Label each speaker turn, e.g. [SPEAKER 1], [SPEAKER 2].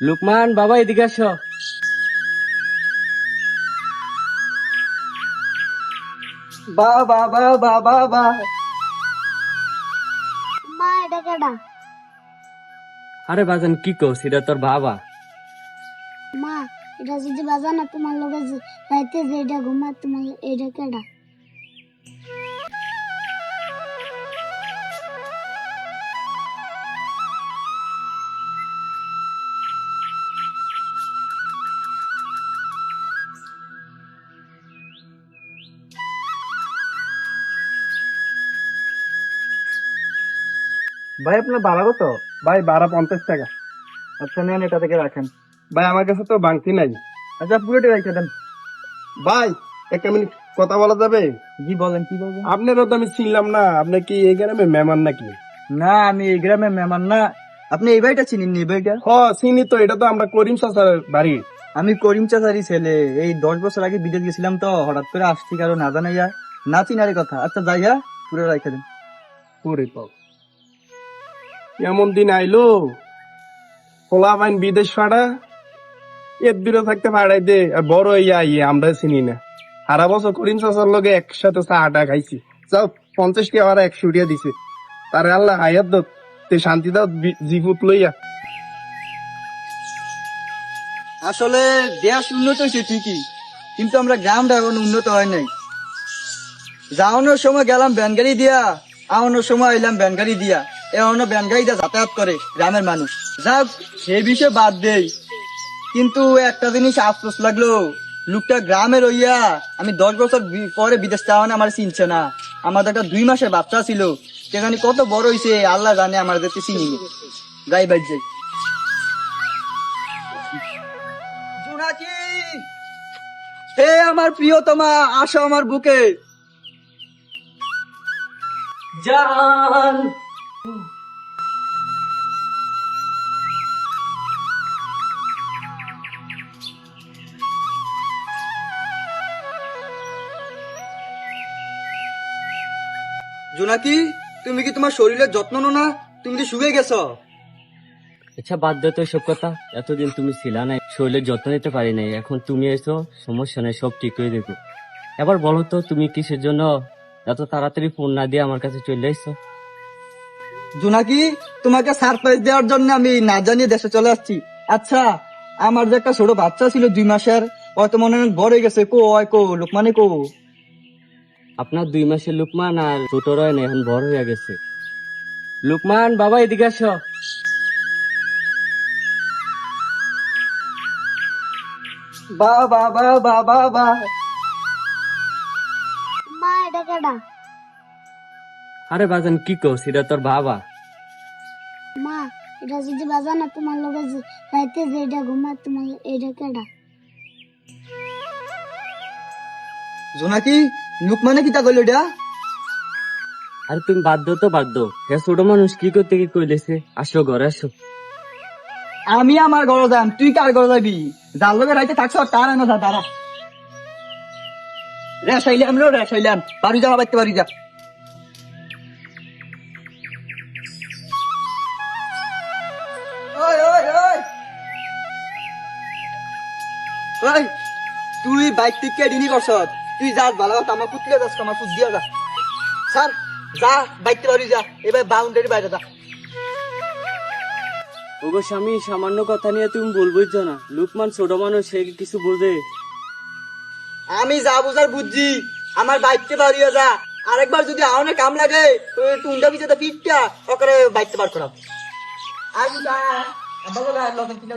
[SPEAKER 1] লুকমান বাবা এদিকে আসো।
[SPEAKER 2] বা বা বা বা বা বা
[SPEAKER 3] মা এটা কেডা?
[SPEAKER 1] আরে বাজান কি কস, এটা তোর বাবা।
[SPEAKER 3] মা এটা যদি বাজা না তোমার লগে রাইতে যে এটা ঘুমা তোমার এটা কেডা?
[SPEAKER 2] ভাই আপনার ভাড়া কত?
[SPEAKER 4] ভাই ভাড়া 50 টাকা।
[SPEAKER 2] আচ্ছা নেন, এটা থেকে রাখেন।
[SPEAKER 4] ভাই আমার কাছে তো বাংতি নাই।
[SPEAKER 2] আচ্ছা পুরোটা রেখে দেন।
[SPEAKER 4] ভাই একটা মিনিট কথা বলা যাবে?
[SPEAKER 2] জি বলেন, কি বলবেন?
[SPEAKER 4] আপনারও তো আমি চিনলাম না, আপনি কি এই গ্রামে মেহমান নাকি?
[SPEAKER 2] না, আমি এই গ্রামের মেহমান না। আপনি এই বাড়িটা চিনেন নি? এই বাড়িটা
[SPEAKER 4] হ চিনি তো, এটা তো আমরা করিম চাচার বাড়ি।
[SPEAKER 2] আমি করিম চাচারই ছেলে। এই 10 বছর আগে বিদেশ গেছিলাম তো, হঠাৎ করে আসছি কারো না জানাইয়া, না চিনারই কথা। আচ্ছা যাইয়া পুরো রেখে দেন।
[SPEAKER 4] ওরে বাবা, এমন দিন আইলো, পোলা বাইন বিদেশ ফাড়া, এর দূরে থাকতে ফাড়াই দে, আর বড় ইয়া ইয়ে আমরা চিনি না। সারা বছর করিম চাচার লগে একসাথে চা আটা খাইছি। যাও 50 টাকা আর 100 টাকা দিছে, তারে আল্লাহ হায়াত দত তে শান্তি দাও জিভুত লইয়া।
[SPEAKER 2] আসলে দেশ উন্নত হয়েছে ঠিকই, কিন্তু আমরা গ্রামটা এখন উন্নত হয় নাই। যাওয়ানোর সময় গেলাম ব্যানগাড়ি দিয়া, আওয়ানোর সময় এলাম ব্যানগাড়ি দিয়া। এখনো ব্যানগাড়ি দিয়ে যাতায়াত করে গ্রামের মানুষ। যাক, সেই বিষয়ে বাদ দেই, কিন্তু একটা জিনিস আফসোস লাগলো, লোকটা গ্রামের হইয়া আমি 10 বছর পরে বিদেশ যাওয়া আমার চিনছে না। আমাদের একটা 2 মাসের বাচ্চা ছিল, সেখানে কত বড় হয়েছে আল্লাহ জানে, আমাদের চিনি যাই বাই যাই। জোনাকি, হে আমার প্রিয়তমা, আসো আমার বুকে।
[SPEAKER 1] জান
[SPEAKER 2] জোনাকি, তুমি কি তোমার শরীরের যত্ন নো না? তুমি কি শুয়ে গেছো?
[SPEAKER 1] আচ্ছা বাদ দে তো সব কথা। এতদিন তুমি ছিলা না, শরীরের যত্ন নিতে পারি নাই, এখন তুমি এসো, সমস্যা নেই, সব ঠিক করে দেবো। এবার বলো তো তুমি কিসের জন্য এত তাড়াতাড়ি ফোন না দিয়ে আমার কাছে চলে এসছো?
[SPEAKER 2] জোনাকি, তোমাকে সারপ্রাইজ দেওয়ার জন্য আমি না জানিয়ে দেশে চলে আসছি। আচ্ছা, আমার যে একটা ছোট বাচ্চা ছিল 2 মাসের, হয়তো মনে হয় বড় হয়ে গেছে। কো লোকমানে কো?
[SPEAKER 1] আপনার 2 মাসের লুকমান আর ছোট রয় না, এখন বড় হয়ে গেছে। লুকমান বাবা এদিকে আসো।
[SPEAKER 2] বা বা বা বা বা বা
[SPEAKER 3] মা এটা কেডা?
[SPEAKER 1] আরে বাজান কি কস, এটা তোর বাবা।
[SPEAKER 3] মা এটা যদি বাজা না তোমার লগে রাইতে যে এটা ঘুমা তোমার এটা কেডা?
[SPEAKER 2] জোনাকি, লোকমানে কিতা কইলো এটা?
[SPEAKER 1] আরে তুমি বাধ্য তো বাধ্য, হে ছোট মানুষ কি করতে কি কইলেছে। আসো ঘরে আসো।
[SPEAKER 2] আমি আমার ঘরে যাম, তুই কার ঘরে যাবি? যার লগে রাইতে থাকছ তার না যা, তারা রেসাইলাম বাড়ি যা, বাইতে বাড়ি যা। ওই ওই ওই ওই, তুই বাইক থেকে ডিনি করছ, তুই যা ভালো কথা, আমার পুতলে যাস, আমার পুত দিয়া যা। স্যার যা, বাইতে বাড়ি যা, এবার বাউন্ডারি বাইরে যা।
[SPEAKER 1] ওগো স্বামী, সামান্য কথা নিয়ে তুমি বলবোই না। লুকমান ছোট মানুষ, সে কি কিছু বোঝে?
[SPEAKER 2] আমি যা বুঝার বুঝছি, আমার বাইকতে বাড়িয়ে যা। আরেকবার যদি আওনে কাম লাগে, টুন্ডা বিজেতে পিটটা ওকে বাইকতে বার করাম। আমি যা, আবার লগন কিনা